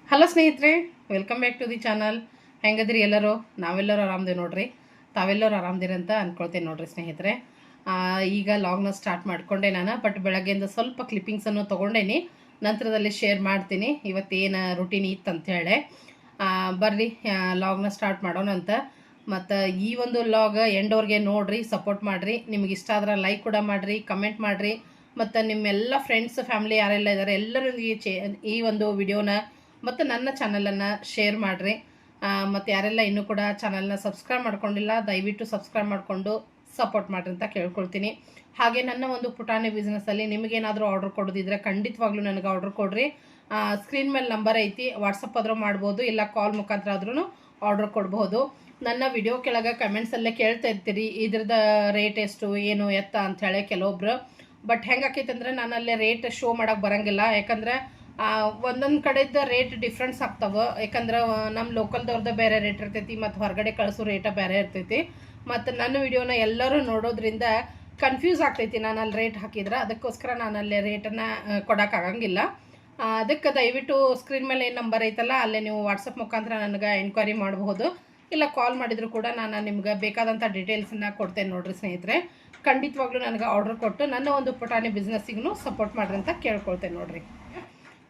Hello ಸ್ನೇಹಿತರೆ, welcome back to the channel. ಹೆಂಗದ್ರಿ ಎಲ್ಲರೂ? ನಾವೆಲ್ಲರೂ ಆರಾಮದೇವಿ ನೋಡ್ರಿ. ತಾವೆಲ್ಲರೂ ಆರಾಮದಿರಿ ಅಂತ ಅಂದ್ಕೊಳ್ತೇನೆ ನೋಡ್ರಿ ಸ್ನೇಹಿತರೆ. ಈಗ ಲಾಗ್ನ ಸ್ಟಾರ್ಟ್ ಮಾಡ್ಕೊಂಡೆ ನಾನು. ಬಟ್ ಬೆಳಗ್ಗೆಯಿಂದ ಸ್ವಲ್ಪ ಕ್ಲಿಪ್ಪಿಂಗ್ಸನ್ನು ತೊಗೊಂಡೇನಿ, ನಂತರದಲ್ಲಿ ಶೇರ್ ಮಾಡ್ತೀನಿ ಇವತ್ತೇನು ರುಟೀನ್ ಇತ್ತು ಹೇಳಿ. ಬರ್ರಿ ಲಾಗ್ನ ಸ್ಟಾರ್ಟ್ ಮಾಡೋಣ ಅಂತ. ಮತ್ತು ಈ ಒಂದು ಲಾಗ್ ಎಂಡೋರ್ಗೆ ನೋಡ್ರಿ, ಸಪೋರ್ಟ್ ಮಾಡಿರಿ. ನಿಮ್ಗೆ ಇಷ್ಟ ಆದ್ರೆ ಲೈಕ್ ಕೂಡ ಮಾಡಿರಿ, ಕಮೆಂಟ್ ಮಾಡಿರಿ. ಮತ್ತು ನಿಮ್ಮೆಲ್ಲ ಫ್ರೆಂಡ್ಸ್ ಫ್ಯಾಮಿಲಿ ಯಾರೆಲ್ಲ ಇದ್ದಾರೆ ಎಲ್ಲರೊಂದಿಗೆ ಈ ಒಂದು ವಿಡಿಯೋನ ಮತ್ತು ನನ್ನ ಚಾನಲನ್ನು ಶೇರ್ ಮಾಡಿರಿ. ಮತ್ತು ಯಾರೆಲ್ಲ ಇನ್ನೂ ಕೂಡ ಚಾನಲ್ನ ಸಬ್ಸ್ಕ್ರೈಬ್ ಮಾಡ್ಕೊಂಡಿಲ್ಲ, ದಯವಿಟ್ಟು ಸಬ್ಸ್ಕ್ರೈಬ್ ಮಾಡಿಕೊಂಡು ಸಪೋರ್ಟ್ ಮಾಡಿರಿ ಅಂತ ಕೇಳ್ಕೊಳ್ತೀನಿ. ಹಾಗೆ ನನ್ನ ಒಂದು ಪುಟಾಣಿ ಬಿಸ್ನೆಸ್ಸಲ್ಲಿ ನಿಮಗೇನಾದರೂ ಆರ್ಡ್ರ್ ಕೊಡೋದಿದ್ರೆ ಖಂಡಿತವಾಗ್ಲೂ ನನಗೆ ಆರ್ಡ್ರ್ ಕೊಡ್ರಿ. ಸ್ಕ್ರೀನ್ ಮೇಲೆ ನಂಬರ್ ಐತಿ, ವಾಟ್ಸಪ್ ಆದರೂ ಮಾಡ್ಬೋದು, ಇಲ್ಲ ಕಾಲ್ ಮುಖಾಂತರ ಆದ್ರೂ ಆರ್ಡ್ರ್ ಕೊಡ್ಬೋದು. ನನ್ನ ವಿಡಿಯೋ ಕೆಳಗೆ ಕಮೆಂಟ್ಸಲ್ಲೇ ಕೇಳ್ತಾ ಇರ್ತೀರಿ ಇದ್ರದ್ದು ರೇಟ್ ಎಷ್ಟು ಏನು ಎತ್ತ ಅಂಥೇಳಿ ಕೆಲವೊಬ್ರು. ಬಟ್ ಹೆಂಗೆ ಆಕೈತೆ ಅಂದರೆ ನಾನು ಅಲ್ಲೇ ರೇಟ್ ಶೋ ಮಾಡೋಕ್ಕೆ ಬರೋಂಗಿಲ್ಲ. ಯಾಕಂದರೆ ಒಂದೊಂದು ಕಡೆದ ರೇಟ್ ಡಿಫ್ರೆನ್ಸ್ ಆಗ್ತಾವೆ. ಯಾಕಂದ್ರೆ ನಮ್ಮ ಲೋಕಲ್ದವ್ರದ್ದು ಬೇರೆ ರೇಟ್ ಇರ್ತೈತಿ, ಮತ್ತು ಹೊರಗಡೆ ಕಳಿಸೋ ರೇಟ ಬೇರೆ ಇರ್ತೈತಿ. ಮತ್ತು ನನ್ನ ವಿಡಿಯೋನ ಎಲ್ಲರೂ ನೋಡೋದ್ರಿಂದ ಕನ್ಫ್ಯೂಸ್ ಆಗ್ತೈತಿ ನಾನು ಅಲ್ಲಿ ರೇಟ್ ಹಾಕಿದ್ರೆ. ಅದಕ್ಕೋಸ್ಕರ ನಾನು ಅಲ್ಲೇ ರೇಟನ್ನು ಕೊಡೋಕ್ಕಾಗಂಗಿಲ್ಲ. ಅದಕ್ಕೆ ದಯವಿಟ್ಟು ಸ್ಕ್ರೀನ್ ಮೇಲೆ ಏನು ನಂಬರ್ ಐತಲ್ಲ ಅಲ್ಲೇ ನೀವು ವಾಟ್ಸಪ್ ಮುಖಾಂತರ ನನಗೆ ಎನ್ಕ್ವೈರಿ ಮಾಡಬಹುದು, ಇಲ್ಲ ಕಾಲ್ ಮಾಡಿದ್ರು ಕೂಡ ನಾನು ನಿಮ್ಗೆ ಬೇಕಾದಂಥ ಡೀಟೇಲ್ಸನ್ನು ಕೊಡ್ತೇನೆ ನೋಡ್ರಿ ಸ್ನೇಹಿತರೆ. ಖಂಡಿತವಾಗ್ಲೂ ನನಗೆ ಆರ್ಡರ್ ಕೊಟ್ಟು ನನ್ನ ಒಂದು ಪುಟಾಣಿ ಬಿಸ್ನೆಸ್ಸಿಗೂ ಸಪೋರ್ಟ್ ಮಾಡಿರಿ ಅಂತ ಕೇಳ್ಕೊಳ್ತೇನೆ ನೋಡ್ರಿ.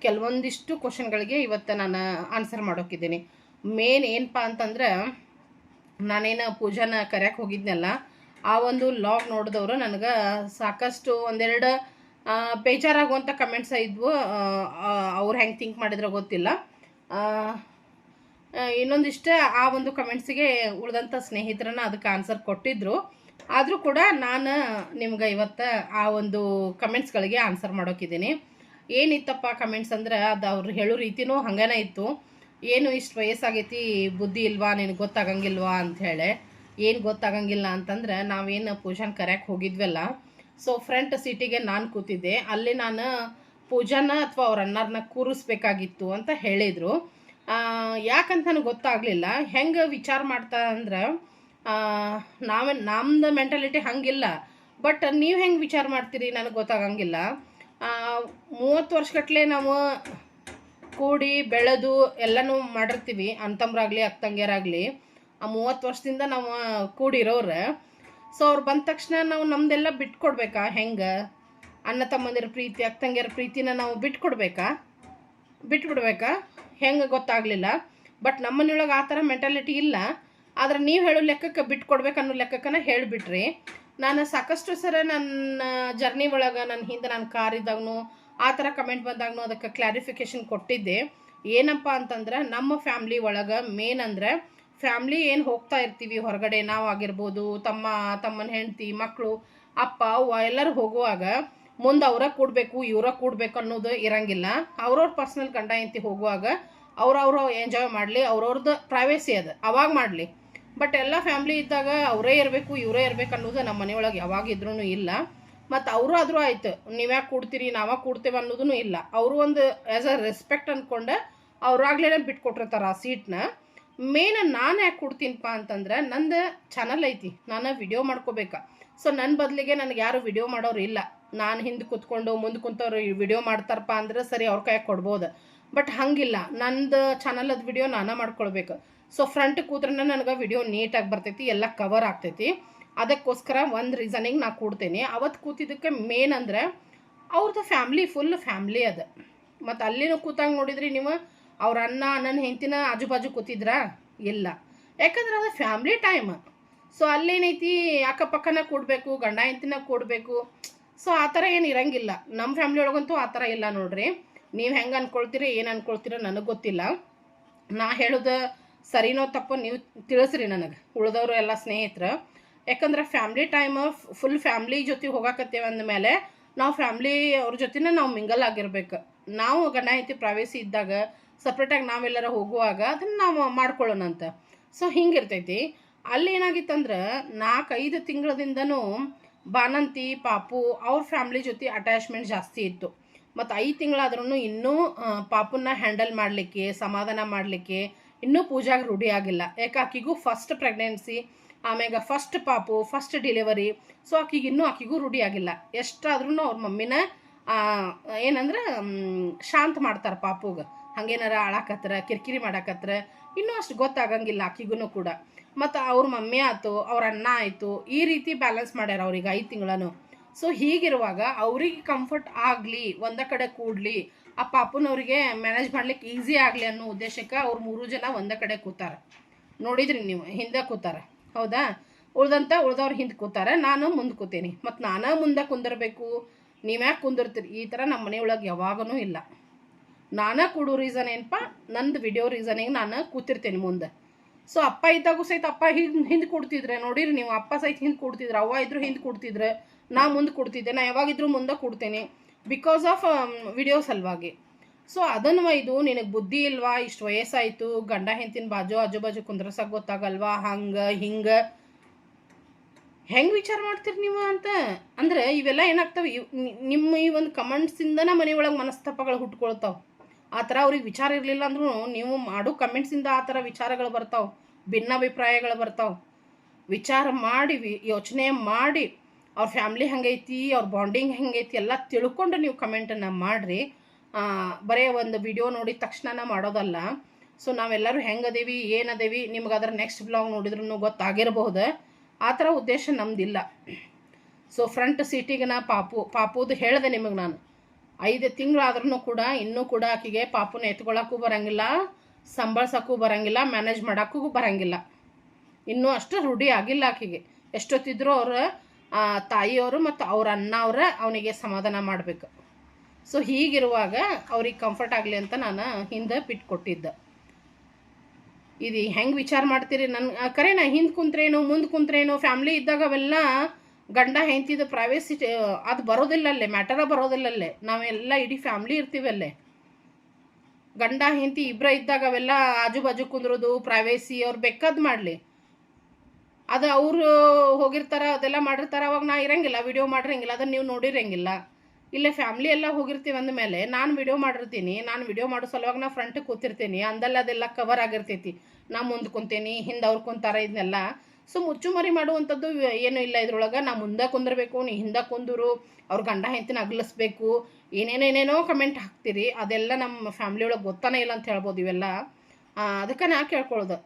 ಕೆಲವೊಂದಿಷ್ಟು ಕ್ವಶನ್ಗಳಿಗೆ ಇವತ್ತು ನಾನು ಆನ್ಸರ್ ಮಾಡೋಕ್ಕಿದ್ದೀನಿ. ಮೇನ್ ಏನಪ್ಪ ಅಂತಂದ್ರೆ, ನಾನೇನು ಪೂಜಾನ ಕರೆಯೋಕ್ಕೆ ಹೋಗಿದ್ನಲ್ಲ, ಆ ಒಂದು ಲಾಗ್ ನೋಡಿದವರು ನನಗೆ ಸಾಕಷ್ಟು ಒಂದೆರಡು ಬೇಜಾರಾಗುವಂಥ ಕಮೆಂಟ್ಸ್ ಇದ್ವು. ಅವ್ರು ಹೆಂಗೆ ಥಿಂಕ್ ಮಾಡಿದ್ರೆ ಗೊತ್ತಿಲ್ಲ. ಇನ್ನೊಂದಿಷ್ಟು ಆ ಒಂದು ಕಮೆಂಟ್ಸಿಗೆ ಉಳಿದಂಥ ಸ್ನೇಹಿತರನ್ನ ಅದಕ್ಕೆ ಆನ್ಸರ್ ಕೊಟ್ಟಿದ್ರು. ಆದರೂ ಕೂಡ ನಾನು ನಿಮ್ಗೆ ಇವತ್ತು ಆ ಒಂದು ಕಮೆಂಟ್ಸ್ಗಳಿಗೆ ಆನ್ಸರ್ ಮಾಡೋಕ್ಕಿದ್ದೀನಿ. ಏನಿತ್ತಪ್ಪ ಕಮೆಂಟ್ಸ್ ಅಂದ್ರೆ, ಅದು ಅವ್ರು ಹೇಳೋ ರೀತಿನೂ ಹಂಗನೇ ಇತ್ತು. ಏನು ಇಷ್ಟು ವಯಸ್ಸಾಗೈತಿ, ಬುದ್ಧಿ ಇಲ್ವಾ, ನಿನಗೆ ಗೊತ್ತಾಗಂಗಿಲ್ವಾ ಅಂಥೇಳಿ. ಏನು ಗೊತ್ತಾಗಂಗಿಲ್ಲ ಅಂತಂದ್ರೆ, ನಾವೇನು ಪೂಜಾನ ಕರೆಯೋಕ್ಕೆ ಹೋಗಿದ್ವಲ್ಲ, ಸೊ ಫ್ರಂಟ್ ಸೀಟಿಗೆ ನಾನು ಕೂತಿದ್ದೆ. ಅಲ್ಲಿ ನಾನು ಪೂಜಾನ ಅಥವಾ ಅವ್ರ ಅಣ್ಣಾರನ್ನ ಕೂರಿಸ್ಬೇಕಾಗಿತ್ತು ಅಂತ ಹೇಳಿದರು. ಯಾಕಂತ ನನಗೆ ಗೊತ್ತಾಗಲಿಲ್ಲ. ಹೆಂಗೆ ವಿಚಾರ ಮಾಡ್ತಾ ಅಂದ್ರೆ, ನಮ್ಮದು ಮೆಂಟಾಲಿಟಿ ಹಂಗಿಲ್ಲ. ಬಟ್ ನೀವು ಹೆಂಗೆ ವಿಚಾರ ಮಾಡ್ತೀರಿ ನನಗೆ ಗೊತ್ತಾಗಂಗಿಲ್ಲ. 30 ವರ್ಷಗಟ್ಟಲೆ ನಾವು ಕೂಡಿ ಬೆಳೆದು ಎಲ್ಲನೂ ಮಾಡಿರ್ತೀವಿ, ಅಣ್ತಮ್ರಾಗಲಿ ಅಕ್ಕಂಗಿಯರಾಗಲಿ. ಆ 30 ವರ್ಷದಿಂದ ನಾವು ಕೂಡಿರೋರು. ಸೊ ಅವ್ರು ಬಂದ ತಕ್ಷಣ ನಾವು ನಮ್ಮದೆಲ್ಲ ಬಿಟ್ಕೊಡ್ಬೇಕಾ? ಹೆಂಗೆ ಅಣ್ಣ ತಮ್ಮಂದಿರ ಪ್ರೀತಿ, ಅಕ್ಕಂಗಿಯರ ಪ್ರೀತಿನ ನಾವು ಬಿಟ್ಬಿಡ್ಬೇಕಾ? ಹೆಂಗೆ ಗೊತ್ತಾಗಲಿಲ್ಲ. ಬಟ್ ನಮ್ಮನೆಯೊಳಗೆ ಆ ಥರ ಮೆಂಟಾಲಿಟಿ ಇಲ್ಲ. ಆದ್ರೆ ನೀವು ಹೇಳೋ ಲೆಕ್ಕಕ್ಕೆ ಬಿಟ್ಕೊಡ್ಬೇಕು ಅನ್ನೋ ಲೆಕ್ಕಕ್ಕನ ಹೇಳಿಬಿಟ್ರಿ. ನಾನು ಸಾಕಷ್ಟು ಸರ ನನ್ನ ಜರ್ನಿ ಒಳಗೆ ನನ್ನ ಹಿಂದೆ ನಾನು ಕಾರ್ ಇದ್ದಾಗೂ ಆ ಥರ ಕಮೆಂಟ್ ಬಂದಾಗೂ ಅದಕ್ಕೆ ಕ್ಲಾರಿಫಿಕೇಷನ್ ಕೊಟ್ಟಿದ್ದೆ. ಏನಪ್ಪ ಅಂತಂದ್ರೆ, ನಮ್ಮ ಫ್ಯಾಮ್ಲಿ ಒಳಗೆ ಮೇನ್ ಅಂದರೆ, ಫ್ಯಾಮ್ಲಿ ಏನು ಹೋಗ್ತಾ ಇರ್ತೀವಿ ಹೊರಗಡೆ, ನಾವು ಆಗಿರ್ಬೋದು, ತಮ್ಮನ ಹೆಂಡತಿ ಮಕ್ಕಳು ಅಪ್ಪ ಅವ್ವ ಎಲ್ಲರೂ ಹೋಗುವಾಗ ಮುಂದೆ ಅವರ ಕೂಡಬೇಕು ಇವರ ಕೂಡಬೇಕು ಅನ್ನೋದು ಇರಂಗಿಲ್ಲ. ಅವ್ರವ್ರ ಪರ್ಸ್ನಲ್ ಗಂಡ ಹೆಂಡತಿ ಹೋಗುವಾಗ ಅವ್ರವ್ರು ಎಂಜಾಯ್ ಮಾಡಲಿ, ಅವ್ರವ್ರದ್ದು ಪ್ರೈವೇಸಿ ಅದು ಅವಾಗ ಮಾಡಲಿ. ಬಟ್ ಎಲ್ಲ ಫ್ಯಾಮ್ಲಿ ಇದ್ದಾಗ ಅವರೇ ಇರಬೇಕು ಇವರೇ ಇರಬೇಕು ಅನ್ನೋದು ನಮ್ಮ ಮನೆಯೊಳಗೆ ಯಾವಾಗಿದ್ರೂ ಇಲ್ಲ. ಮತ್ತು ಅವರು ಆದರೂ ಆಯ್ತು, ನೀವ್ಯಾಕೆ ಕೂಡ್ತೀರಿ ನಾವಾಗ ಕೂಡ್ತೇವೆ ಅನ್ನೋದೂ ಇಲ್ಲ. ಅವರು ಒಂದು ಆ್ಯಸ್ ಅ ರೆಸ್ಪೆಕ್ಟ್ ಅಂದ್ಕೊಂಡೆ ಅವ್ರಾಗ್ಲೇ ಬಿಟ್ಕೊಟ್ಟಿರ್ತಾರೆ ಆ ಸೀಟ್ನ. ಮೇನ್ ನಾನು ಯಾಕೆ ಕೊಡ್ತೀನಪ್ಪ ಅಂತಂದ್ರೆ, ನಂದು ಚಾನಲ್ ಐತಿ, ನಾನು ವಿಡಿಯೋ ಮಾಡ್ಕೋಬೇಕಾ. ಸೊ ನನ್ನ ಬದಲಿಗೆ ನನಗೆ ಯಾರು ವಿಡಿಯೋ ಮಾಡೋರು ಇಲ್ಲ. ನಾನು ಹಿಂದೆ ಕೂತ್ಕೊಂಡು ಮುಂದೆ ಕುಂತವ್ರು ವಿಡಿಯೋ ಮಾಡ್ತಾರಪ್ಪ ಅಂದ್ರೆ ಸರಿ, ಅವ್ರ ಕೈಯಾಗ ಕೊಡ್ಬೋದು. ಬಟ್ ಹಂಗಿಲ್ಲ, ನಂದು ಚಾನಲದ ವಿಡಿಯೋ ನಾನು ಮಾಡ್ಕೊಳ್ಬೇಕು. ಸೊ ಫ್ರಂಟ್ ಕೂತ್ರೆ ನನಗೆ ವಿಡಿಯೋ ನೀಟಾಗಿ ಬರ್ತೈತಿ, ಎಲ್ಲ ಕವರ್ ಆಗ್ತೈತಿ. ಅದಕ್ಕೋಸ್ಕರ ಒಂದು ರೀಸನಿಗೆ ನಾ ಕೂಡ್ತೇನೆ. ಅವತ್ತು ಕೂತಿದ್ದಕ್ಕೆ ಮೇನ್ ಅಂದರೆ, ಅವ್ರದ್ದು ಫುಲ್ ಫ್ಯಾಮ್ಲಿ ಅದು. ಮತ್ತು ಅಲ್ಲಿನೂ ಕೂತಾಗ ನೋಡಿದ್ರಿ ನೀವು, ಅವ್ರ ನನ್ನ ಹೆಂಡತಿನ ಆಜು ಕೂತಿದ್ರಾ? ಇಲ್ಲ. ಯಾಕಂದ್ರೆ ಅದು ಫ್ಯಾಮ್ಲಿ ಟೈಮ್. ಸೊ ಅಲ್ಲೇನೈತಿ, ಅಕ್ಕಪಕ್ಕನ ಕೂಡಬೇಕು, ಗಂಡ ಹೆಂಡತಿನ ಕೂಡಬೇಕು. ಸೊ ಆ ಥರ ಏನು ಇರಂಗಿಲ್ಲ. ನಮ್ಮ ಫ್ಯಾಮ್ಲಿ ಒಳಗಂತೂ ಆ ಥರ ಇಲ್ಲ ನೋಡ್ರಿ. ನೀವು ಹೆಂಗೆ ಅಂದ್ಕೊಳ್ತೀರಿ ಏನು ಅಂದ್ಕೊಳ್ತೀರೋ ನನಗೆ ಗೊತ್ತಿಲ್ಲ. ನಾ ಹೇಳೋದು ಸರಿನೋ ತಪ್ಪೋ ನೀವು ತಿಳಿಸ್ರಿ ನನಗೆ, ಉಳಿದವರು ಎಲ್ಲ ಸ್ನೇಹಿತರು. ಯಾಕಂದ್ರೆ ಫ್ಯಾಮ್ಲಿ ಟೈಮ್ ಫುಲ್ ಫ್ಯಾಮ್ಲಿ ಜೊತೆ ಹೋಗಾಕತ್ತೇವೆ ಅಂದಮೇಲೆ ನಾವು ಫ್ಯಾಮ್ಲಿ ಅವ್ರ ಜೊತೆನೇ ನಾವು ಮಿಂಗಲ್ ಆಗಿರ್ಬೇಕು. ನಾವು ಗಂಡ ಹೆಂಡತಿ ಪ್ರೈವೇಸಿ ಇದ್ದಾಗ ಸಪ್ರೇಟಾಗಿ ನಾವೆಲ್ಲರ ಹೋಗುವಾಗ ಅದನ್ನು ನಾವು ಮಾಡ್ಕೊಳ್ಳೋಣಂತ. ಸೊ ಹಿಂಗಿರ್ತೈತಿ. ಅಲ್ಲಿ ಏನಾಗಿತ್ತಂದ್ರೆ, 4-5 ತಿಂಗಳದಿಂದನೂ ಬಾನಂತಿ ಪಾಪು ಅವ್ರ ಫ್ಯಾಮ್ಲಿ ಜೊತೆ ಅಟ್ಯಾಚ್ಮೆಂಟ್ ಜಾಸ್ತಿ ಇತ್ತು. ಮತ್ತು 5 ತಿಂಗಳಾದ್ರೂ ಇನ್ನೂ ಪಾಪನ್ನ ಹ್ಯಾಂಡಲ್ ಮಾಡಲಿಕ್ಕೆ, ಸಮಾಧಾನ ಮಾಡಲಿಕ್ಕೆ ಇನ್ನೂ ಪೂಜಾಗೆ ರೂಢಿ ಆಗಿಲ್ಲ. ಯಾಕೆ ಆಕಿಗೂ ಫಸ್ಟ್ ಪ್ರೆಗ್ನೆನ್ಸಿ, ಆಮ್ಯಾಗ ಫಸ್ಟ್ ಪಾಪು, ಫಸ್ಟ್ ಡೆಲಿವರಿ. ಸೊ ಆಕಿಗೂ ರೂಢಿ ಆಗಿಲ್ಲ. ಎಷ್ಟಾದ್ರೂ ಅವ್ರ ಮಮ್ಮಿನ ಏನಂದ್ರೆ ಶಾಂತ ಮಾಡ್ತಾರೆ ಪಾಪುಗೆ. ಹಂಗೇನಾರ ಆಳಾಕತ್ರ ಕಿರಿಕಿರಿ ಮಾಡಾಕತ್ರ ಇನ್ನೂ ಅಷ್ಟು ಗೊತ್ತಾಗಂಗಿಲ್ಲ ಆಕಿಗೂ ಕೂಡ. ಮತ್ತು ಅವ್ರ ಮಮ್ಮಿ ಆಯ್ತು, ಅವ್ರ ಅಣ್ಣ ಆಯಿತು, ಈ ರೀತಿ ಬ್ಯಾಲೆನ್ಸ್ ಮಾಡ್ಯಾರ ಅವ್ರಿಗೆ 5 ತಿಂಗಳನ್ನು. ಸೊ ಹೀಗಿರುವಾಗ ಅವ್ರಿಗೆ ಕಂಫರ್ಟ್ ಆಗಲಿ, ಒಂದ ಕಡೆ ಕೂಡಲಿ, ಆ ಪಾಪುನವ್ರಿಗೆ ಮ್ಯಾನೇಜ್ ಮಾಡ್ಲಿಕ್ಕೆ ಈಸಿ ಆಗಲಿ ಅನ್ನೋ ಉದ್ದೇಶಕ್ಕೆ ಅವ್ರು 3 ಜನ ಒಂದ ಕಡೆ ಕೂತಾರೆ. ನೋಡಿದ್ರಿ ನೀವು, ಹಿಂದೆ ಕೂತಾರೆ, ಹೌದಾ? ಉಳ್ದವ್ರು ಹಿಂದೆ ಕೂತಾರೆ, ನಾನು ಮುಂದೆ ಕೂತೀನಿ. ಮತ್ತು ನಾನು ಮುಂದೆ ಕುಂದಿರ್ಬೇಕು, ನೀವ್ಯಾಕೆ ಕುಂದಿರ್ತೀರಿ? ಈ ಥರ ನಮ್ಮ ಮನೆಯೊಳಗೆ ಯಾವಾಗೂ ಇಲ್ಲ. ನಾನು ಕೂಡೋ ರೀಸನ್ ಏನಪ್ಪ, ನಂದು ವಿಡಿಯೋ ರೀಸನಿಗೆ ನಾನು ಕೂತಿರ್ತೇನೆ ಮುಂದೆ. ಸೊ ಅಪ್ಪ ಇದ್ದಾಗೂ ಸಹಿತ ಅಪ್ಪ ಹಿಂದೆ ಕೊಡ್ತಿದ್ರೆ ನೋಡಿರಿ ನೀವು, ಅಪ್ಪ ಸಹಿತ ಹಿಂದೆ ಕೊಡ್ತಿದ್ರು, ಅವ್ವ ಇದ್ರು ಹಿಂದೆ ಕೊಡ್ತಿದ್ರೆ, ನಾ ಮುಂದೆ ಕೊಡ್ತಿದ್ದೆ. ನಾ ಯಾವಾಗಿದ್ರು ಮುಂದೆ ಕೊಡ್ತೇನೆ, ಬಿಕಾಸ್ ಆಫ್ ವಿಡಿಯೋ ಸಲುವಾಗಿ. ಸೊ ಅದನ್ನು ಒಯ್ದು ನಿನಗೆ ಬುದ್ಧಿ ಇಲ್ವಾ, ಇಷ್ಟು ವಯಸ್ಸಾಯಿತು, ಗಂಡ ಹೆಂಡತಿನ ಆಜು ಬಾಜು ಕುಂದ್ರಸಕ್ಕೆ ಗೊತ್ತಾಗಲ್ವಾ, ಹಂಗೆ ಹಿಂಗೆ ಹೆಂಗೆ ವಿಚಾರ ಮಾಡ್ತೀರಿ ನೀವು ಅಂತ. ಅಂದ್ರೆ ಇವೆಲ್ಲ ಏನಾಗ್ತವೆ, ನಿಮ್ಮ ಈ ಒಂದು ಕಮೆಂಟ್ಸಿಂದನೇ ಮನೆಯೊಳಗೆ ಮನಸ್ತಾಪಗಳು ಹುಟ್ಕೊಳ್ತಾವೆ. ಆ ಥರ ಅವ್ರಿಗೆ ವಿಚಾರ ಇರಲಿಲ್ಲ ಅಂದ್ರೂ ನೀವು ಮಾಡೋ ಕಮೆಂಟ್ಸಿಂದ ಆ ಥರ ವಿಚಾರಗಳು ಬರ್ತಾವೆ, ಭಿನ್ನಾಭಿಪ್ರಾಯಗಳು ಬರ್ತಾವೆ. ವಿಚಾರ ಮಾಡಿ, ಯೋಚನೆ ಮಾಡಿ, ಅವ್ರ ಫ್ಯಾಮ್ಲಿ ಹೆಂಗೈತಿ, ಅವ್ರ ಬಾಂಡಿಂಗ್ ಹೆಂಗೈತಿ ಎಲ್ಲ ತಿಳ್ಕೊಂಡು ನೀವು ಕಮೆಂಟನ್ನು ಮಾಡಿರಿ. ಬರೀ ಒಂದು ವಿಡಿಯೋ ನೋಡಿದ ತಕ್ಷಣ ಮಾಡೋದಲ್ಲ. ಸೊ ನಾವೆಲ್ಲರೂ ಹೆಂಗದೇವಿ ಏನದೇವಿ ನಿಮ್ಗೆ ಅದರ ನೆಕ್ಸ್ಟ್ ಬ್ಲಾಗ್ ನೋಡಿದ್ರೂ ಗೊತ್ತಾಗಿರಬಹುದು. ಆ ಥರ ಉದ್ದೇಶ ನಮ್ದಿಲ್ಲ. ಸೊ ಫ್ರಂಟ್ ಸೀಟಿಗೆ ನಾ ಪಾಪುದು ಹೇಳಿದೆ ನಿಮಗೆ ನಾನು. 5 ತಿಂಗಳಾದ್ರೂ ಕೂಡ ಇನ್ನೂ ಕೂಡ ಆಕೆಗೆ ಪಾಪುನ ಎತ್ಕೊಳ್ಳೋಕ್ಕೂ ಬರೋಂಗಿಲ್ಲ, ಸಂಭಾಳ್ಸೋಕ್ಕೂ ಬರೋಂಗಿಲ್ಲ, ಮ್ಯಾನೇಜ್ ಮಾಡೋಕ್ಕೂ ಬರೋಂಗಿಲ್ಲ. ಇನ್ನೂ ಅಷ್ಟು ರೂಢಿ ಆಗಿಲ್ಲ ಆಕೆಗೆ. ಎಷ್ಟೊತ್ತಿದ್ರು ಅವ್ರ ತಾಯಿಯವರು ಮತ್ತು ಅವ್ರ ಅಣ್ಣ ಅವನಿಗೆ ಸಮಾಧಾನ ಮಾಡಬೇಕು. ಸೊ ಹೀಗಿರುವಾಗ ಅವ್ರಿಗೆ ಕಂಫರ್ಟ್ ಆಗಲಿ ಅಂತ ನಾನು ಹಿಂದೆ ಬಿಟ್ಕೊಟ್ಟಿದ್ದೆ. ಇದು ಹೆಂಗೆ ವಿಚಾರ ಮಾಡ್ತೀರಿ? ನನ್ನ ಕರೆ ನಾ ಹಿಂದೆ ಕುಂತ್ರೇನು ಮುಂದೆ ಕುಂತ್ರೇನು, ಫ್ಯಾಮ್ಲಿ ಇದ್ದಾಗ ಅವೆಲ್ಲ ಗಂಡ ಹೆಂಡ್ತಿದ ಪ್ರೈವೇಸಿ ಅದು ಬರೋದಿಲ್ಲಲ್ಲೇ, ಮ್ಯಾಟರ ಬರೋದಿಲ್ಲಲ್ಲೇ. ನಾವೆಲ್ಲ ಇಡೀ ಫ್ಯಾಮ್ಲಿ ಇರ್ತೀವಲ್ಲೇ. ಗಂಡ ಹೆಂಡತಿ ಇಬ್ಬರ ಇದ್ದಾಗ ಅವೆಲ್ಲ ಆಜು ಬಾಜು ಕುಂದ್ರೋದು ಪ್ರೈವೇಸಿ ಅವ್ರು ಬೇಕಾದ್ ಮಾಡಲಿ. ಅದು ಅವರು ಹೋಗಿರ್ತಾರ, ಅದೆಲ್ಲ ಮಾಡಿರ್ತಾರ, ಅವಾಗ ನಾ ಇರಂಗಿಲ್ಲ, ವಿಡಿಯೋ ಮಾಡಿರಂಗಿಲ್ಲ, ಅದನ್ನು ನೀವು ನೋಡಿರಂಗಿಲ್ಲ. ಇಲ್ಲೇ ಫ್ಯಾಮ್ಲಿ ಎಲ್ಲ ಹೋಗಿರ್ತೀವಿ ಅಂದಮೇಲೆ ನಾನು ವಿಡಿಯೋ ಮಾಡಿರ್ತೀನಿ. ನಾನು ವಿಡಿಯೋ ಮಾಡೋ ಸಲುವಾಗಿ ನಾ ಫ್ರಂಟಿಗೆ ಕೂತಿರ್ತೀನಿ, ಅಂದಲ್ಲ ಅದೆಲ್ಲ ಕವರ್ ಆಗಿರ್ತೈತಿ. ನಾ ಮುಂದೆ ಕುಂತೇನಿ, ಹಿಂದೆ ಅವ್ರು ಕುಂತಾರ, ಇದನ್ನೆಲ್ಲ. ಸೊ ಮುಚ್ಚುಮರಿ ಮಾಡುವಂಥದ್ದು ಏನೂ ಇಲ್ಲ ಇದ್ರೊಳಗೆ. ನಾ ಮುಂದೆ ಕುಂದಿರ್ಬೇಕು, ನೀ ಹಿಂದೆ ಕುಂದರು, ಅವ್ರ ಗಂಡ ಹೆಂಡತಿನ ಅಗಲಿಸ್ಬೇಕು, ಏನೇನೇನೇನೋ ಕಮೆಂಟ್ ಹಾಕ್ತೀರಿ. ಅದೆಲ್ಲ ನಮ್ಮ ಫ್ಯಾಮ್ಲಿ ಒಳಗೆ ಗೊತ್ತಾನೇ ಇಲ್ಲ ಅಂತ ಹೇಳ್ಬೋದು ಇವೆಲ್ಲ. ಅದಕ್ಕೆ ನಾ ಕೇಳ್ಕೊಳ್ಳೋದು,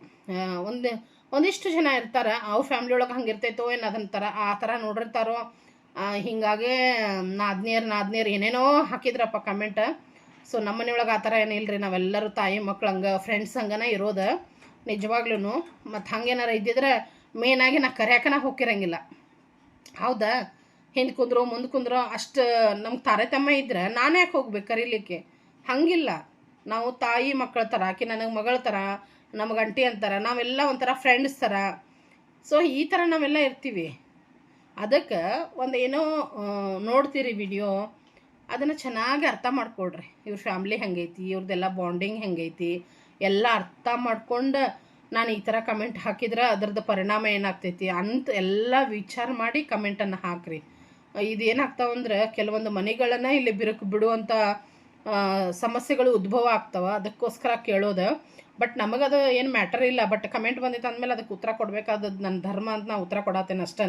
ಒಂದಿಷ್ಟು ಜನ ಇರ್ತಾರೆ, ಅವ್ರ ಫ್ಯಾಮ್ಲಿ ಒಳಗೆ ಹಂಗೆ ಇರ್ತೈತೋ ಏನು ಅದಂತಾರ, ಆ ಥರ ನೋಡಿರ್ತಾರೋ. ಹೀಗಾಗಿ ನಾದ್ನೇರ್ ಏನೇನೋ ಹಾಕಿದ್ರಪ್ಪ ಕಮೆಂಟ್. ಸೊ ನಮ್ಮ ಮನೆಯೊಳಗೆ ಆ ಥರ ಏನಿಲ್ಲ ರೀ. ನಾವೆಲ್ಲರೂ ತಾಯಿ ಮಕ್ಳು ಹಂಗೆ ಫ್ರೆಂಡ್ಸ್ ಹಂಗನ ಇರೋದು ನಿಜವಾಗ್ಲೂ. ಮತ್ತು ಹಂಗೇನಾರ ಇದ್ದಿದ್ರೆ ಮೇನಾಗಿ ನಾ ಕರ್ಯಾಕನ ಹೋಗಿರಂಗಿಲ್ಲ, ಹೌದಾ? ಹಿಂದೆ ಕುಂದ್ರು ಮುಂದೆ ಕುಂದ್ರು ಅಷ್ಟು ನಮ್ಗೆ ತಾರತಮ್ಯ ಇದ್ರೆ ನಾನು ಯಾಕೆ ಹೋಗ್ಬೇಕು ಕರೀಲಿಕ್ಕೆ? ಹಂಗಿಲ್ಲ. ನಾವು ತಾಯಿ ಮಕ್ಕಳ ಥರ, ಆಕೆ ನನಗೆ ಮಗಳ ಥರ, ನಮಗೆ ಅಂಟಿ ಅಂತಾರೆ, ನಾವೆಲ್ಲ ಒಂಥರ ಫ್ರೆಂಡ್ಸ್ ಥರ. ಸೊ ಈ ಥರ ನಾವೆಲ್ಲ ಇರ್ತೀವಿ. ಅದಕ್ಕೆ ಒಂದು ಏನೋ ನೋಡ್ತೀರಿ ವಿಡಿಯೋ, ಅದನ್ನು ಚೆನ್ನಾಗಿ ಅರ್ಥ ಮಾಡ್ಕೊಳ್ರಿ. ಇವ್ರ ಫ್ಯಾಮ್ಲಿ ಹೆಂಗೈತಿ, ಇವ್ರದ್ದೆಲ್ಲ ಬಾಂಡಿಂಗ್ ಹೆಂಗೈತಿ ಎಲ್ಲ ಅರ್ಥ ಮಾಡ್ಕೊಂಡು ನಾನು ಈ ಥರ ಕಮೆಂಟ್ ಹಾಕಿದ್ರೆ ಅದ್ರದ್ದು ಪರಿಣಾಮ ಏನಾಗ್ತೈತಿ ಅಂತ ಎಲ್ಲ ವಿಚಾರ ಮಾಡಿ ಕಮೆಂಟನ್ನು ಹಾಕ್ರಿ. ಇದು ಏನಾಗ್ತಾವಂದ್ರೆ ಕೆಲವೊಂದು ಮನೆಗಳನ್ನು ಇಲ್ಲಿ ಬಿಡುವಂಥ ಸಮಸ್ಯೆಗಳು ಉದ್ಭವ ಆಗ್ತಾವೆ. ಅದಕ್ಕೋಸ್ಕರ ಕೇಳೋದು. ಬಟ್ ನಮಗದು ಏನು ಮ್ಯಾಟರ್ ಇಲ್ಲ. ಬಟ್ ಕಮೆಂಟ್ ಬಂದಿತ್ತು ಅಂದಮೇಲೆ ಅದಕ್ಕೆ ಉತ್ತರ ಕೊಡಬೇಕಾದದ್ದು ನನ್ನ ಧರ್ಮ ಅಂತ ನಾವು ಉತ್ತರ ಕೊಡತ್ತೇನೆ ಅಷ್ಟೇ.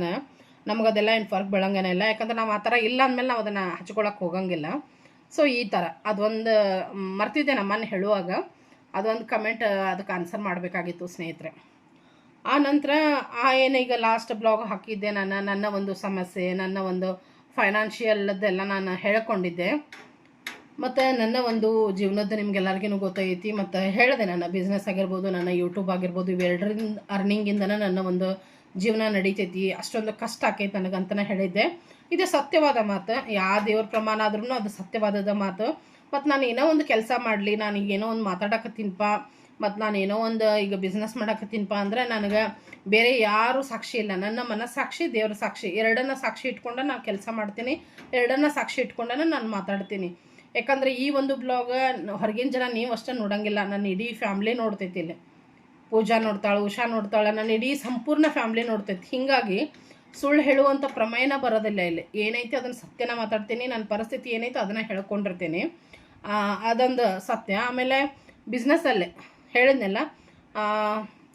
ನಮಗದೆಲ್ಲ ಏನು ಫರ್ಕ್ ಬೀಳಂಗೇನಿಲ್ಲ. ಯಾಕಂದ್ರೆ ನಾವು ಆ ಥರ ಇಲ್ಲ ಅಂದಮೇಲೆ ನಾವು ಅದನ್ನು ಹಚ್ಕೊಳಕ್ಕೆ ಹೋಗಂಗಿಲ್ಲ. ಸೊ ಈ ಥರ ಅದೊಂದು ಮರ್ತಿದ್ದೆ ನಮ್ಮನ್ನು ಹೇಳುವಾಗ, ಅದೊಂದು ಕಮೆಂಟ್ ಅದಕ್ಕೆ ಆನ್ಸರ್ ಮಾಡಬೇಕಾಗಿತ್ತು ಸ್ನೇಹಿತರೆ. ಆ ನಂತರ ಏನೀಗ ಲಾಸ್ಟ್ ಬ್ಲಾಗ್ ಹಾಕಿದ್ದೆ ನನ್ನ ಒಂದು ಸಮಸ್ಯೆ, ನನ್ನ ಒಂದು ಫೈನಾನ್ಷಿಯಲ್ದೆಲ್ಲ ನಾನು ಹೇಳ್ಕೊಂಡಿದ್ದೆ. ಮತ್ತು ನನ್ನ ಒಂದು ಜೀವನದ ನಿಮ್ಗೆಲ್ಲರಿಗೂ ಗೊತ್ತೈತಿ. ಮತ್ತು ಹೇಳಿದೆ, ನನ್ನ ಬಿಸ್ನೆಸ್ ಆಗಿರ್ಬೋದು, ನನ್ನ ಯೂಟ್ಯೂಬ್ ಆಗಿರ್ಬೋದು, ಇವೆರಡರಿಂದ ಅರ್ನಿಂಗಿಂದನೇ ನನ್ನ ಒಂದು ಜೀವನ ನಡೀತೈತಿ. ಅಷ್ಟೊಂದು ಕಷ್ಟ ಆಕೈತೆ ನನಗಂತಲೇ ಹೇಳಿದ್ದೆ. ಇದು ಸತ್ಯವಾದ ಮಾತು. ಯಾವ ದೇವ್ರ ಪ್ರಮಾಣ ಆದ್ರೂ ಅದು ಸತ್ಯವಾದದ ಮಾತು. ಮತ್ತು ನಾನು ಏನೋ ಒಂದು ಕೆಲಸ ಮಾಡಲಿ, ನಾನು ಈಗ ಏನೋ ಒಂದು ಮಾತಾಡಕತ್ತೀನಪ್ಪ, ಮತ್ತು ನಾನು ಏನೋ ಒಂದು ಈಗ ಬಿಸ್ನೆಸ್ ಮಾಡಕತ್ತೀನಪ್ಪ ಅಂದರೆ ನನಗೆ ಬೇರೆ ಯಾರೂ ಸಾಕ್ಷಿ ಇಲ್ಲ. ನನ್ನ ಮನಸ್ಸಾಕ್ಷಿ, ದೇವ್ರ ಸಾಕ್ಷಿ, ಎರಡನ್ನ ಸಾಕ್ಷಿ ಇಟ್ಕೊಂಡು ನಾನು ಕೆಲಸ ಮಾಡ್ತೀನಿ, ಎರಡನ್ನ ಸಾಕ್ಷಿ ಇಟ್ಕೊಂಡೇ ನಾನು ಮಾತಾಡ್ತೀನಿ. ಯಾಕಂದರೆ ಈ ಒಂದು ಬ್ಲಾಗ್ ಹೊರಗಿನ ಜನ ನೀವು ಅಷ್ಟೇ ನೋಡೋಂಗಿಲ್ಲ, ನನ್ನ ಇಡೀ ಫ್ಯಾಮ್ಲಿ ನೋಡ್ತೈತಿ. ಇಲ್ಲಿ ಪೂಜಾ ನೋಡ್ತಾಳೆ, ಉಷಾ ನೋಡ್ತಾಳೆ, ನನ್ನ ಇಡೀ ಸಂಪೂರ್ಣ ಫ್ಯಾಮ್ಲಿ ನೋಡ್ತೈತಿ. ಹೀಗಾಗಿ ಸುಳ್ಳು ಹೇಳುವಂಥ ಪ್ರಮೇಯನ ಬರೋದಿಲ್ಲ. ಇಲ್ಲಿ ಏನೈತೆ ಅದನ್ನು ಸತ್ಯನ ಮಾತಾಡ್ತೀನಿ. ನನ್ನ ಪರಿಸ್ಥಿತಿ ಏನೈತೆ ಅದನ್ನು ಹೇಳ್ಕೊಂಡಿರ್ತೀನಿ, ಅದೊಂದು ಸತ್ಯ. ಆಮೇಲೆ ಬಿಸ್ನೆಸ್ಸಲ್ಲೇ ಹೇಳಿದ್ನೆಲ್ಲ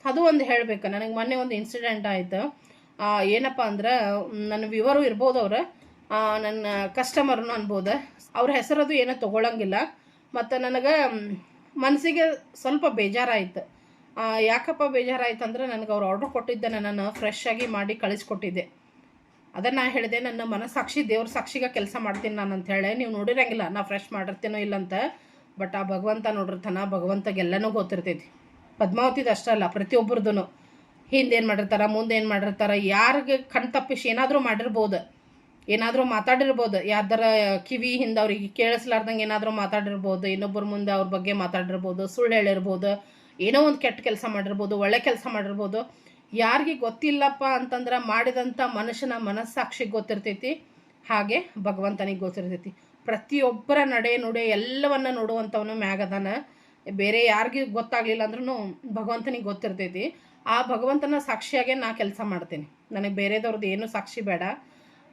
ಅದು ಒಂದು ಹೇಳಬೇಕು. ನನಗೆ ಮೊನ್ನೆ ಒಂದು ಇನ್ಸಿಡೆಂಟ್ ಆಯಿತು. ಏನಪ್ಪ ಅಂದ್ರೆ ನನ್ನ ವ್ಯೂವರು ಇರ್ಬೋದು, ಅವರು ನನ್ನ ಕಸ್ಟಮರ್ನು ಅನ್ಬೋದು. ಅವ್ರ ಹೆಸರದು ಏನೋ ತೊಗೊಳಂಗಿಲ್ಲ. ಮತ್ತು ನನಗೆ ಮನಸ್ಸಿಗೆ ಸ್ವಲ್ಪ ಬೇಜಾರಾಯಿತು. ಯಾಕಪ್ಪ ಬೇಜಾರಾಯ್ತು ಅಂದ್ರೆ ನನಗೆ ಅವ್ರು ಆರ್ಡ್ರ್ ಕೊಟ್ಟಿದ್ದೆ ನಾನು ಫ್ರೆಶ್ ಆಗಿ ಮಾಡಿ ಕಳಿಸ್ಕೊಟ್ಟಿದ್ದೆ. ಅದನ್ನು ನಾ ಹೇಳಿದೆ, ನನ್ನ ಮನಸ್ಸಾಕ್ಷಿ ದೇವ್ರ ಸಾಕ್ಷಿಗೆ ಕೆಲಸ ಮಾಡ್ತೀನಿ ನಾನು ಅಂಥೇಳಿ. ನೀವು ನೋಡಿರಂಗಿಲ್ಲ ನಾ ಫ್ರೆಶ್ ಮಾಡಿರ್ತೀನೋ ಇಲ್ಲಂತ. ಬಟ್ ಆ ಭಗವಂತ ನೋಡಿರ್ತಾನೆ, ಭಗವಂತಗೆಲ್ಲನೂ ಗೊತ್ತಿರ್ತೈತಿ. ಪದ್ಮಾವತಿದು ಅಷ್ಟೇ ಅಲ್ಲ, ಪ್ರತಿಯೊಬ್ಬರದ್ದು ಹಿಂದೇನು ಮಾಡಿರ್ತಾರೆ, ಮುಂದೇನು ಮಾಡಿರ್ತಾರೆ, ಯಾರಿಗೆ ಕಣ್ ತಪ್ಪಿಸಿ ಏನಾದರೂ ಮಾಡಿರ್ಬೋದು, ಏನಾದರೂ ಮಾತಾಡಿರ್ಬೋದು, ಯಾರ್ದಾರ ಕಿವಿ ಹಿಂದೆ ಅವ್ರಿಗೆ ಕೇಳಿಸ್ಲಾರ್ದಂಗೆ ಏನಾದರೂ ಮಾತಾಡಿರ್ಬೋದು, ಇನ್ನೊಬ್ಬರ ಮುಂದೆ ಅವ್ರ ಬಗ್ಗೆ ಮಾತಾಡಿರ್ಬೋದು, ಸುಳ್ಳು ಹೇಳಿರ್ಬೋದು, ಏನೋ ಒಂದು ಕೆಟ್ಟ ಕೆಲಸ ಮಾಡಿರ್ಬೋದು, ಒಳ್ಳೆ ಕೆಲಸ ಮಾಡಿರ್ಬೋದು. ಯಾರಿಗೆ ಗೊತ್ತಿಲ್ಲಪ್ಪ ಅಂತಂದ್ರೆ ಮಾಡಿದಂಥ ಮನುಷ್ಯನ ಮನಸ್ಸಾಕ್ಷಿಗೆ ಗೊತ್ತಿರ್ತೈತಿ, ಹಾಗೆ ಭಗವಂತನಿಗೆ ಗೊತ್ತಿರ್ತೈತಿ. ಪ್ರತಿಯೊಬ್ಬರ ನಡೆ ನುಡೆ ಎಲ್ಲವನ್ನ ನೋಡುವಂಥವನು ಮ್ಯಾಗದಾನ. ಬೇರೆ ಯಾರಿಗೆ ಗೊತ್ತಾಗಲಿಲ್ಲ ಅಂದ್ರೂ ಭಗವಂತನಿಗೆ ಗೊತ್ತಿರ್ತೈತಿ. ಆ ಭಗವಂತನ ಸಾಕ್ಷಿಯಾಗೆ ನಾ ಕೆಲಸ ಮಾಡ್ತೀನಿ. ನನಗೆ ಬೇರೆದವ್ರದ್ದು ಏನೂ ಸಾಕ್ಷಿ ಬೇಡ.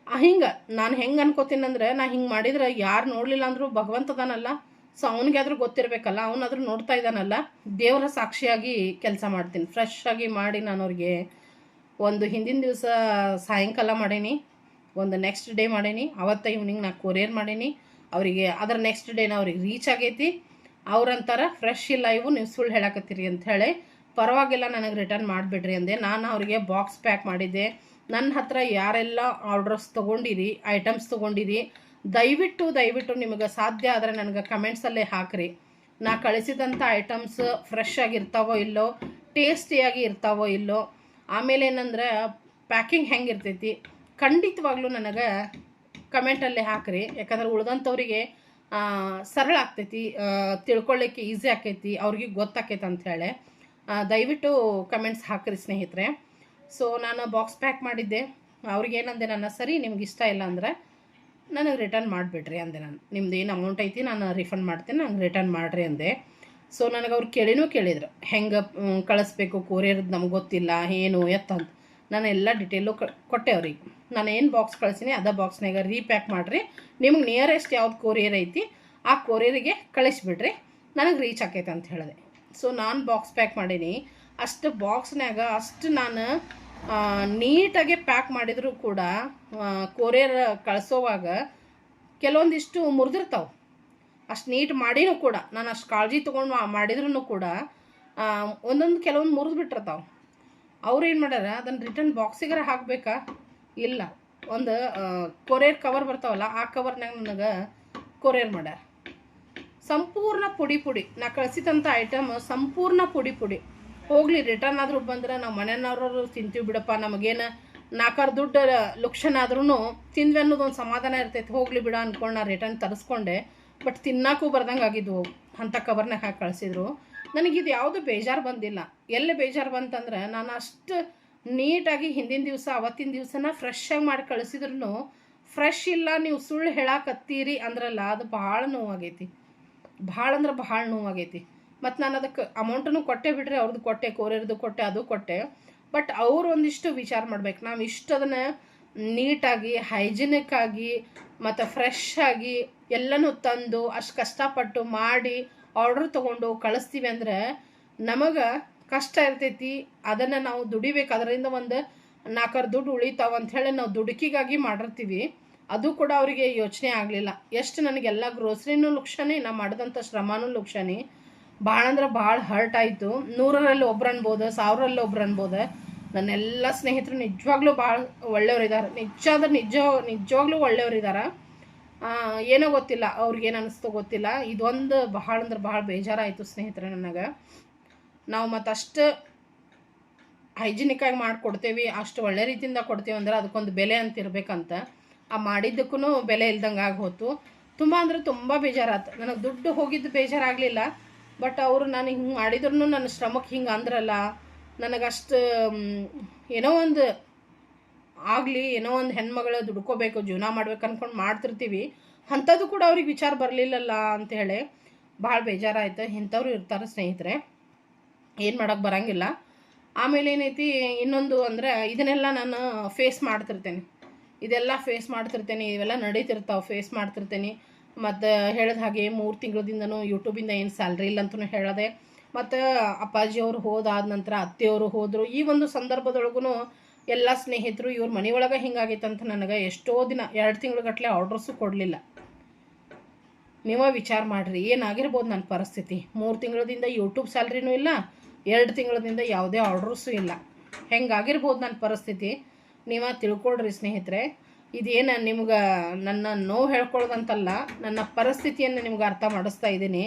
ಹಿಂಗೆ ನಾನು ಹೆಂಗೆ ಅನ್ಕೋತೀನಿ ಅಂದರೆ, ನಾ ಹಿಂಗೆ ಮಾಡಿದ್ರೆ ಯಾರು ನೋಡಲಿಲ್ಲ ಅಂದರೂ ಭಗವಂತದಾನಲ್ಲ, ಸೊ ಅವ್ನಿಗೆ ಆದರೂ ಗೊತ್ತಿರಬೇಕಲ್ಲ, ಅವನಾದರೂ ನೋಡ್ತಾ ಇದ್ದಾನಲ್ಲ. ದೇವರ ಸಾಕ್ಷಿಯಾಗಿ ಕೆಲಸ ಮಾಡ್ತೀನಿ. ಫ್ರೆಶ್ ಆಗಿ ಮಾಡಿ ನಾನು ಅವ್ರಿಗೆ ಒಂದು ಹಿಂದಿನ ದಿವಸ ಸಾಯಂಕಾಲ ಮಾಡೀನಿ, ಒಂದು ನೆಕ್ಸ್ಟ್ ಡೇ ಮಾಡೀನಿ, ಅವತ್ತು ಈವ್ನಿಂಗ್ ನಾ ಕೊರಿಯರ್ ಮಾಡೀನಿ ಅವರಿಗೆ. ಅದರ ನೆಕ್ಸ್ಟ್ ಡೇನ ಅವ್ರಿಗೆ ರೀಚ್ ಆಗೈತಿ. ಅವ್ರಂತಾರೆ ಫ್ರೆಶ್ ಇಲ್ಲ ಇವು, ನೀವು ಸುಳ್ಳು ಹೇಳಕತ್ತೀರಿ ಅಂಥೇಳಿ. ಪರವಾಗಿಲ್ಲ, ನನಗೆ ರಿಟರ್ನ್ ಮಾಡಿಬಿಡ್ರಿ ಅಂದೆ. ನಾನು ಅವರಿಗೆ ಬಾಕ್ಸ್ ಪ್ಯಾಕ್ ಮಾಡಿದ್ದೆ. ನನ್ನ ಹತ್ರ ಯಾರೆಲ್ಲ ಆರ್ಡರ್ಸ್ ತೊಗೊಂಡಿರಿ, ಐಟಮ್ಸ್ ತೊಗೊಂಡಿರಿ, ದಯವಿಟ್ಟು ನಿಮಗೆ ಸಾಧ್ಯ ಆದರೆ ನನಗೆ ಕಮೆಂಟ್ಸಲ್ಲೇ ಹಾಕಿರಿ. ನಾ ಕಳಿಸಿದಂಥ ಐಟಮ್ಸ್ ಫ್ರೆಶ್ ಆಗಿರ್ತಾವೋ ಇಲ್ಲೋ, ಟೇಸ್ಟಿಯಾಗಿ ಇರ್ತಾವೋ ಇಲ್ಲೋ, ಆಮೇಲೆ ಏನಂದ್ರೆ ಪ್ಯಾಕಿಂಗ್ ಹೆಂಗಿರ್ತೈತಿ, ಖಂಡಿತವಾಗ್ಲೂ ನನಗೆ ಕಮೆಂಟಲ್ಲೇ ಹಾಕಿರಿ. ಯಾಕಂದ್ರೆ ಉಳ್ದಂಥವ್ರಿಗೆ ಸರಳ ಆಗ್ತೈತಿ, ತಿಳ್ಕೊಳ್ಳಿಕ್ಕೆ ಈಸಿ ಆಕೈತಿ, ಅವ್ರಿಗೆ ಗೊತ್ತಾಕೈತೆ ಅಂಥೇಳಿ. ದಯವಿಟ್ಟು ಕಮೆಂಟ್ಸ್ ಹಾಕಿರಿ ಸ್ನೇಹಿತರೆ. ಸೊ ನಾನು ಬಾಕ್ಸ್ ಪ್ಯಾಕ್ ಮಾಡಿದ್ದೆ. ಅವ್ರಿಗೇನಂದೆ, ನನ್ನ ಸರಿ ನಿಮ್ಗೆ ಇಷ್ಟ ಇಲ್ಲ ಅಂದರೆ ನನಗೆ ರಿಟರ್ನ್ ಮಾಡಿಬಿಡ್ರಿ ಅಂದೆ. ನಾನು ನಿಮ್ದು ಏನು ಅಮೌಂಟ್ ಐತಿ ನಾನು ರಿಫಂಡ್ ಮಾಡ್ತೀನಿ, ನಂಗೆ ರಿಟರ್ನ್ ಮಾಡಿರಿ ಅಂದೆ. ಸೊ ನನಗೆ ಅವ್ರು ಕೇಳಿದ್ರು ಹೆಂಗೆ ಕಳಿಸ್ಬೇಕು, ಕೊರಿಯರ್ದು ನಮ್ಗೆ ಗೊತ್ತಿಲ್ಲ ಏನು ಎತ್ತಂತ. ನಾನು ಎಲ್ಲ ಡಿಟೇಲು ಕೊಟ್ಟೆ ಅವ್ರಿಗೆ. ನಾನು ಏನು ಬಾಕ್ಸ್ ಕಳಿಸೀನಿ ಅದೇ ಬಾಕ್ಸ್ನಾಗ ರೀಪ್ಯಾಕ್ ಮಾಡಿರಿ, ನಿಮ್ಗೆ ನಿಯರೆಸ್ಟ್ ಯಾವ್ದು ಕೊರಿಯರ್ ಐತಿ ಆ ಕೊರಿಯರಿಗೆ ಕಳಿಸ್ಬಿಡ್ರಿ, ನನಗೆ ರೀಚ್ ಆಕೈತೆ ಅಂತ ಹೇಳಿದೆ. ಸೊ ನಾನು ಬಾಕ್ಸ್ ಪ್ಯಾಕ್ ಮಾಡೀನಿ. ಅಷ್ಟು ಬಾಕ್ಸ್ನಾಗ ಅಷ್ಟು ನಾನು ನೀಟಾಗಿ ಪ್ಯಾಕ್ ಮಾಡಿದರೂ ಕೂಡ ಕೊರಿಯರ್ ಕಳಿಸೋವಾಗ ಕೆಲವೊಂದಿಷ್ಟು ಮುರಿದಿರ್ತಾವೆ. ಅಷ್ಟು ನೀಟ್ ಮಾಡಿನೂ ಕೂಡ, ನಾನು ಅಷ್ಟು ಕಾಳಜಿ ತೊಗೊಂಡು ಮಾಡಿದ್ರೂ ಕೂಡ ಒಂದೊಂದು ಕೆಲವೊಂದು ಮುರಿದು ಬಿಟ್ಟಿರ್ತಾವೆ. ಅವ್ರು ಏನು ಮಾಡ್ಯಾರ, ಅದನ್ನು ರಿಟರ್ನ್ ಬಾಕ್ಸಿಗಾರ ಹಾಕಬೇಕಾ, ಇಲ್ಲ ಒಂದು ಕೊರಿಯರ್ ಕವರ್ ಬರ್ತಾವಲ್ಲ ಆ ಕವರ್ನಾಗ ನನಗೆ ಕೊರಿಯರ್ ಮಾಡ್ಯಾರ. ಸಂಪೂರ್ಣ ಪುಡಿ ನಾ ಕಳಿಸಿದಂಥ ಐಟಮ್ ಸಂಪೂರ್ಣ ಪುಡಿ. ಹೋಗಲಿ, ರಿಟರ್ನ್ ಆದರೂ ಬಂದ್ರೆ ನಾವು ಮನೆಯವ್ರವ್ರು ತಿಂತೀವಿ ಬಿಡಪ್ಪ, ನಮಗೇನು ನಾಲ್ಕಾರು ದುಡ್ಡು ಲುಕ್ಷನ್ ಆದ್ರೂ ತಿಂದ್ವಿ ಅನ್ನೋದು ಒಂದು ಸಮಾಧಾನ ಇರ್ತೈತೆ. ಹೋಗಲಿ ಬಿಡ ಅಂದ್ಕೊಂಡು ನಾ ರಿಟರ್ನ್ ತರಿಸ್ಕೊಂಡೆ. ಬಟ್ ತಿನ್ನಕ್ಕೂ ಬರ್ದಂಗೆ ಆಗಿದ್ವು, ಅಂಥ ಕವರ್ನಾಗ ಹಾಕಿ ಕಳಿಸಿದ್ರು. ನನಗಿದು ಯಾವುದು ಬೇಜಾರು ಬಂದಿಲ್ಲ. ಎಲ್ಲಿ ಬೇಜಾರು ಬಂತಂದ್ರೆ, ನಾನು ಅಷ್ಟು ನೀಟಾಗಿ ಹಿಂದಿನ ದಿವಸ ಅವತ್ತಿನ ದಿವಸನ ಫ್ರೆಶ್ ಆಗಿ ಮಾಡಿ ಕಳಿಸಿದ್ರು ಫ್ರೆಶ್ ಇಲ್ಲ, ನೀವು ಸುಳ್ಳು ಹೇಳಾಕತ್ತೀರಿ ಅಂದ್ರಲ್ಲ, ಅದು ಭಾಳ ನೋವಾಗೈತಿ. ಭಾಳ ಅಂದ್ರೆ ಭಾಳ ನೋವಾಗೈತಿ. ಮತ್ತು ನಾನು ಅದಕ್ಕೆ ಅಮೌಂಟನ್ನು ಕೊಟ್ಟೆ ಬಿಡ್ರಿ, ಅವ್ರದ್ದು ಕೊಟ್ಟೆ, ಕೊರಿಯರ್ದು ಕೊಟ್ಟೆ, ಅದು ಕೊಟ್ಟೆ. ಬಟ್ ಅವರು ಒಂದಿಷ್ಟು ವಿಚಾರ ಮಾಡ್ಬೇಕು. ನಾವು ಇಷ್ಟು ಅದನ್ನು ನೀಟಾಗಿ ಹೈಜಿನಿಕ್ ಆಗಿ ಮತ್ತು ಫ್ರೆಶ್ ಆಗಿ ಎಲ್ಲನೂ ತಂದು ಅಷ್ಟು ಕಷ್ಟಪಟ್ಟು ಮಾಡಿ ಆರ್ಡ್ರ್ ತೊಗೊಂಡು ಕಳಿಸ್ತೀವಿ ಅಂದರೆ ನಮಗೆ ಕಷ್ಟ ಇರ್ತೈತಿ. ಅದನ್ನು ನಾವು ದುಡಿಬೇಕು, ಅದರಿಂದ ಒಂದು 4 ದುಡ್ಡು ಉಳಿತಾವ ಅಂಥೇಳಿ ನಾವು ದುಡುಕಿಗಾಗಿ ಮಾಡಿರ್ತೀವಿ. ಅದು ಕೂಡ ಅವರಿಗೆ ಯೋಚನೆ ಆಗಲಿಲ್ಲ. ಎಷ್ಟು ನನಗೆಲ್ಲ ಗ್ರೋಸರಿನೂ ಲುಕ್ಷಣೆ, ನಾ ಮಾಡಿದಂಥ ಶ್ರಮನೂ ಲುಕ್ಷಣೆ. ಭಾಳ ಅಂದ್ರೆ ಭಾಳ ಹರ್ಟ್ ಆಯಿತು. 100ರಲ್ಲಿ ಒಬ್ರು ಅನ್ಬೋದು, 1000ರಲ್ಲಿ ಒಬ್ರು ಅನ್ಬೋದು. ನನ್ನೆಲ್ಲ ಸ್ನೇಹಿತರು ನಿಜವಾಗ್ಲೂ ಭಾಳ ಒಳ್ಳೆಯವರಿದ್ದಾರೆ. ನಿಜವಾಗ್ಲೂ ಒಳ್ಳೆಯವರಿದ್ದಾರೆ. ಏನೋ ಗೊತ್ತಿಲ್ಲ, ಅವ್ರಿಗೇನು ಅನ್ನಿಸ್ತೋ ಗೊತ್ತಿಲ್ಲ. ಇದೊಂದು ಭಾಳ ಅಂದ್ರೆ ಭಾಳ ಬೇಜಾರಾಯಿತು ಸ್ನೇಹಿತರೆ ನನಗೆ. ನಾವು ಮತ್ತಷ್ಟು ಹೈಜಿನಿಕ್ಕಾಗಿ ಮಾಡಿಕೊಡ್ತೇವೆ, ಅಷ್ಟು ಒಳ್ಳೆ ರೀತಿಯಿಂದ ಕೊಡ್ತೇವೆ ಅಂದ್ರೆ ಅದಕ್ಕೊಂದು ಬೆಲೆ ಅಂತ ಇರಬೇಕಂತ. ಆ ಮಾಡಿದ್ದಕ್ಕೂ ಬೆಲೆ ಇಲ್ದಂಗೆ ಆಗೋತು. ತುಂಬ ಅಂದರೆ ತುಂಬ ಬೇಜಾರಾಯ್ತು. ನನಗೆ ದುಡ್ಡು ಹೋಗಿದ್ದು ಬೇಜಾರಾಗಲಿಲ್ಲ. ಬಟ್ ಅವರು ನಾನು ಹಿಂಗೆ ಮಾಡಿದ್ರು ನನ್ನ ಶ್ರಮಕ್ಕೆ ಹಿಂಗೆ ಅಂದ್ರಲ್ಲ, ನನಗಷ್ಟು ಏನೋ ಒಂದು ಆಗಲಿ, ಏನೋ ಒಂದು ಹೆಣ್ಮಗಳು ದುಡ್ಕೋಬೇಕು, ಜೀವನ ಮಾಡ್ಬೇಕು ಅಂದ್ಕೊಂಡು ಮಾಡ್ತಿರ್ತೀವಿ, ಅಂಥದ್ದು ಕೂಡ ಅವ್ರಿಗೆ ವಿಚಾರ ಬರಲಿಲ್ಲಲ್ಲ ಅಂಥೇಳಿ ಭಾಳ ಬೇಜಾರಾಯ್ತು. ಇಂಥವ್ರು ಇರ್ತಾರೆ ಸ್ನೇಹಿತರೆ, ಏನು ಮಾಡೋಕ್ಕೆ ಬರೋಂಗಿಲ್ಲ. ಆಮೇಲೆ ಏನೈತಿ ಇನ್ನೊಂದು ಅಂದರೆ, ಇದನ್ನೆಲ್ಲ ನಾನು ಫೇಸ್ ಮಾಡ್ತಿರ್ತೇನೆ, ಇವೆಲ್ಲ ನಡೀತಿರ್ತಾವೆ, ಫೇಸ್ ಮಾಡ್ತಿರ್ತೇನೆ. ಮತ್ತು ಹೇಳಿದ ಹಾಗೆ 3 ತಿಂಗಳದಿಂದನೂ ಯೂಟ್ಯೂಬಿಂದ ಏನು ಸ್ಯಾಲ್ರಿ ಇಲ್ಲ ಅಂತಲೂ ಹೇಳಿದೆ. ಮತ್ತು ಅಪ್ಪಾಜಿಯವರು ಹೋದಾದ ನಂತರ ಅತ್ತೆಯವರು ಹೋದರು. ಈ ಒಂದು ಸಂದರ್ಭದೊಳಗೂ ಎಲ್ಲ ಸ್ನೇಹಿತರು ಇವ್ರ ಮನೆಯೊಳಗೆ ಹಿಂಗಾಗೈತಂತ ನನಗೆ ಎಷ್ಟೋ ದಿನ 2 ತಿಂಗಳಗಟ್ಟಲೆ ಆರ್ಡ್ರಸ್ಸು ಕೊಡಲಿಲ್ಲ. ನೀವೇ ವಿಚಾರ ಮಾಡಿರಿ ಏನಾಗಿರ್ಬೋದು ನನ್ನ ಪರಿಸ್ಥಿತಿ. 3 ತಿಂಗಳದಿಂದ ಯೂಟ್ಯೂಬ್ ಸ್ಯಾಲ್ರಿನೂ ಇಲ್ಲ, 2 ತಿಂಗಳದಿಂದ ಯಾವುದೇ ಆರ್ಡ್ರಸ್ಸು ಇಲ್ಲ. ಹೆಂಗಾಗಿರ್ಬೋದು ನನ್ನ ಪರಿಸ್ಥಿತಿ ನೀವೇ ತಿಳ್ಕೊಳ್ರಿ ಸ್ನೇಹಿತರೆ. ಇದೇನು ನಿಮ್ಗೆ ನನ್ನ ನೋವು ಹೇಳ್ಕೊಳ್ಳೋದಂತಲ್ಲ, ನನ್ನ ಪರಿಸ್ಥಿತಿಯನ್ನು ನಿಮ್ಗೆ ಅರ್ಥ ಮಾಡಿಸ್ತಾ ಇದ್ದೀನಿ.